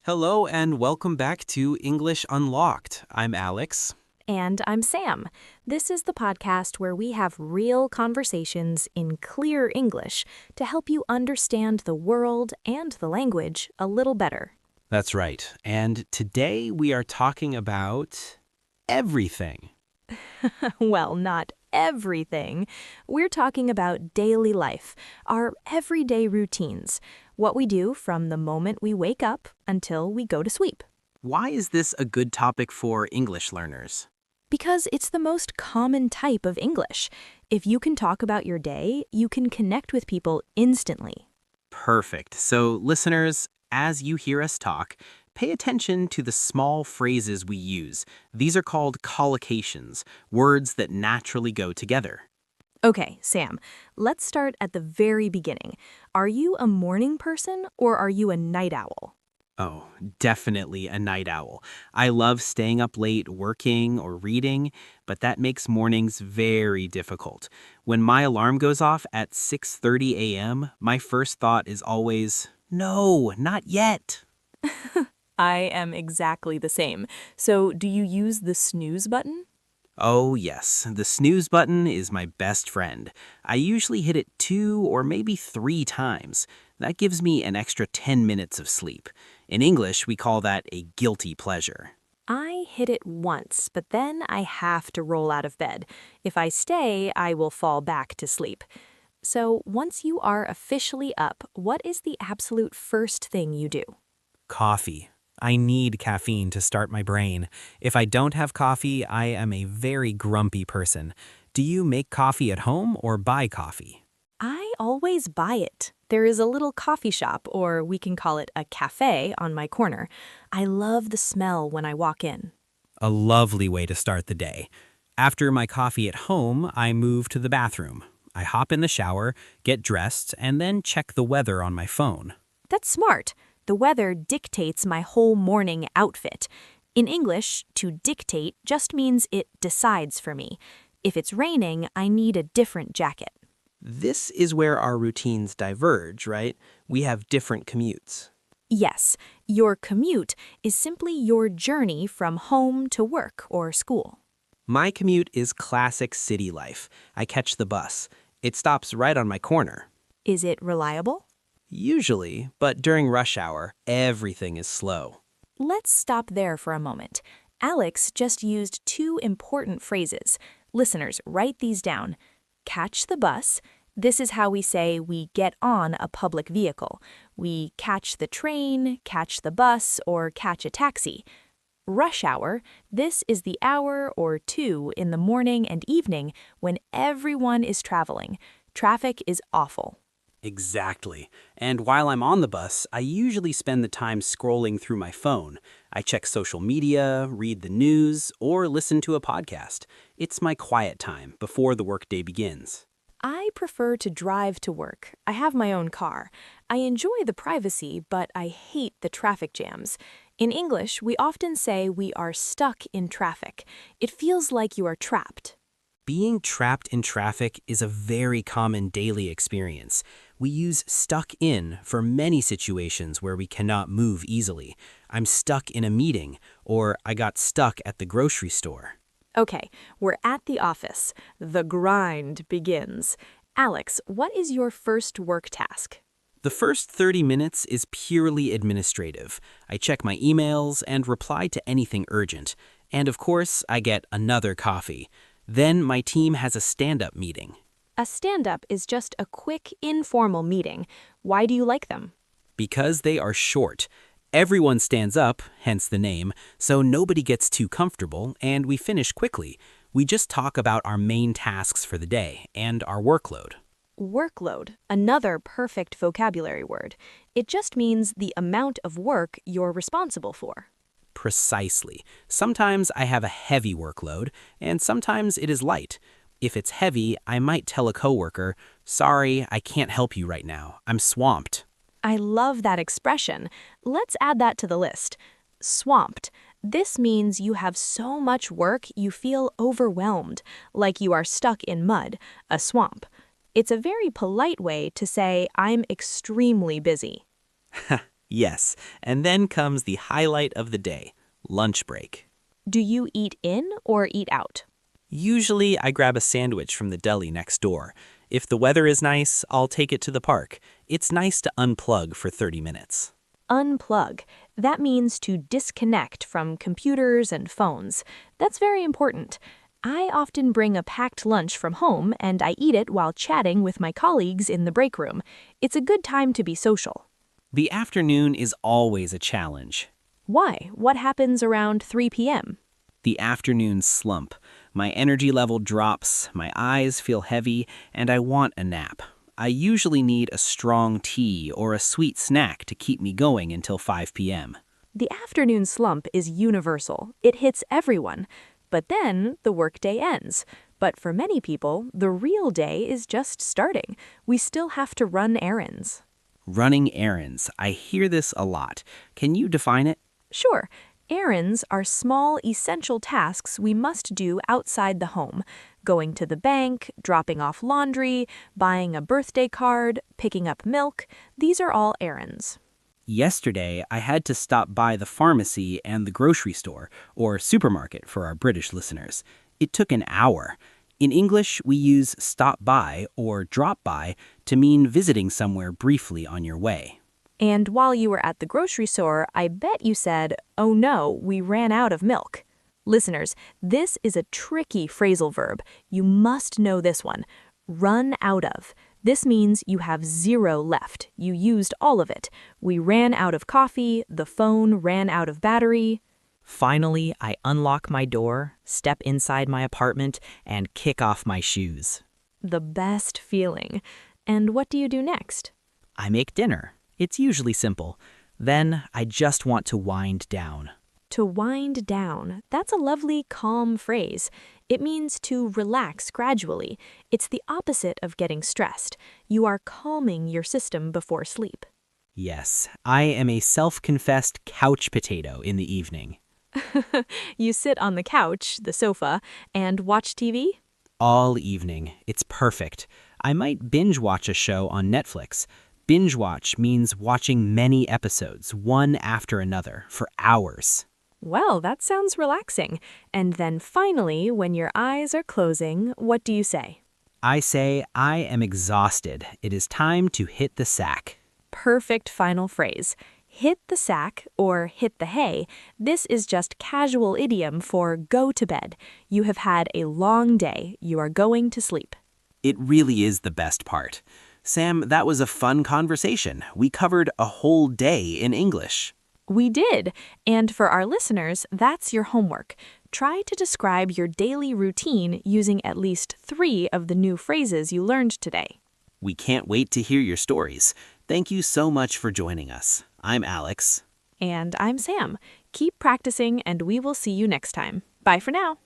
Hello and welcome back to English Unlocked. I'm Alex. And I'm Sam. This is the podcast where we have real conversations in clear English to help you understand the world and the language a little better. That's right. And today we are talking about everything. Well, not everything. We're talking about daily life, our everyday routines, what we do from the moment we wake up until we go to sleep. Why is this a good topic for English learners? Because it's the most common type of English. If you can talk about your day, you can connect with people instantly. Perfect. So, listeners, as you hear us talk, pay attention to the small phrases we use. These are called collocations, words that naturally go together. Okay, Sam, let's start at the very beginning. Are you a morning person or are you a night owl? Oh, definitely a night owl. I love staying up late working or reading, but that makes mornings very difficult. When my alarm goes off at 6:30 a.m., my first thought is always, no, not yet. I am exactly the same. So, do you use the snooze button? Oh, yes, the snooze button is my best friend. I usually hit it 2 or maybe 3 times. That gives me an extra 10 minutes of sleep. In English, we call that a guilty pleasure. I hit it once, but then I have to roll out of bed. If I stay, I will fall back to sleep. So, once you are officially up, what is the absolute first thing you do? Coffee. I need caffeine to start my brain. If I don't have coffee, I am a very grumpy person. Do you make coffee at home or buy coffee? I always buy it. There is a little coffee shop, or we can call it a cafe, on my corner. I love the smell when I walk in. A lovely way to start the day. After my coffee at home, I move to the bathroom. I hop in the shower, get dressed, and then check the weather on my phone. That's smart. The weather dictates my whole morning outfit. In English, to dictate just means it decides for me. If it's raining, I need a different jacket. This is where our routines diverge, right? We have different commutes. Yes, your commute is simply your journey from home to work or school. My commute is classic city life. I catch the bus. It stops right on my corner. Is it reliable? Usually, but during rush hour, everything is slow. Let's stop there for a moment. Alex just used 2 important phrases. Listeners, write these down. Catch the bus. This is how we say we get on a public vehicle. We catch the train, catch the bus, or catch a taxi. Rush hour. This is the hour or 2 in the morning and evening when everyone is traveling. Traffic is awful. Exactly. And while I'm on the bus, I usually spend the time scrolling through my phone. I check social media, read the news, or listen to a podcast. It's my quiet time before the workday begins. I prefer to drive to work. I have my own car. I enjoy the privacy, but I hate the traffic jams. In English, we often say we are stuck in traffic. It feels like you are trapped. Being trapped in traffic is a very common daily experience. We use stuck in for many situations where we cannot move easily. I'm stuck in a meeting, or I got stuck at the grocery store. Okay, we're at the office. The grind begins. Alex, what is your first work task? The first 30 minutes is purely administrative. I check my emails and reply to anything urgent. And of course, I get another coffee. Then my team has a stand-up meeting. A stand-up is just a quick, informal meeting. Why do you like them? Because they are short. Everyone stands up, hence the name, so nobody gets too comfortable, and we finish quickly. We just talk about our main tasks for the day and our workload. Workload, another perfect vocabulary word. It just means the amount of work you're responsible for. Precisely. Sometimes I have a heavy workload, and sometimes it is light. If it's heavy, I might tell a coworker, "Sorry, I can't help you right now. I'm swamped." I love that expression. Let's add that to the list. Swamped. This means you have so much work you feel overwhelmed, like you are stuck in mud, a swamp. It's a very polite way to say I'm extremely busy. Yes, and then comes the highlight of the day, lunch break. Do you eat in or eat out? Usually, I grab a sandwich from the deli next door. If the weather is nice, I'll take it to the park. It's nice to unplug for 30 minutes. Unplug. That means to disconnect from computers and phones. That's very important. I often bring a packed lunch from home and I eat it while chatting with my colleagues in the break room. It's a good time to be social. The afternoon is always a challenge. Why? What happens around 3 p.m.? The afternoon slump. My energy level drops, my eyes feel heavy, and I want a nap. I usually need a strong tea or a sweet snack to keep me going until 5 p.m. The afternoon slump is universal. It hits everyone. But then the workday ends. But for many people, the real day is just starting. We still have to run errands. Running errands. I hear this a lot. Can you define it? Sure, errands are small, essential tasks we must do outside the home. Going to the bank, dropping off laundry, buying a birthday card, picking up milk, these are all errands. Yesterday, I had to stop by the pharmacy and the grocery store, or supermarket for our British listeners. It took an hour. In English, we use stop by or drop by to mean visiting somewhere briefly on your way. And while you were at the grocery store, I bet you said, "Oh no, we ran out of milk." Listeners, this is a tricky phrasal verb. You must know this one. Run out of. This means you have zero left. You used all of it. We ran out of coffee, the phone ran out of battery. Finally, I unlock my door, step inside my apartment, and kick off my shoes. The best feeling. And what do you do next? I make dinner. It's usually simple. Then I just want to wind down. To wind down, that's a lovely, calm phrase. It means to relax gradually. It's the opposite of getting stressed. You are calming your system before sleep. Yes, I am a self-confessed couch potato in the evening. You sit on the couch, the sofa, and watch TV? All evening. It's perfect. I might binge watch a show on Netflix. Binge watch means watching many episodes, one after another, for hours. Well, that sounds relaxing. And then finally, when your eyes are closing, what do you say? I say, I am exhausted. It is time to hit the sack. Perfect final phrase. Hit the sack or hit the hay. This is just casual idiom for go to bed. You have had a long day. You are going to sleep. It really is the best part. Sam, that was a fun conversation. We covered a whole day in English. We did. And for our listeners, that's your homework. Try to describe your daily routine using at least 3 of the new phrases you learned today. We can't wait to hear your stories. Thank you so much for joining us. I'm Alex. And I'm Sam. Keep practicing, and we will see you next time. Bye for now.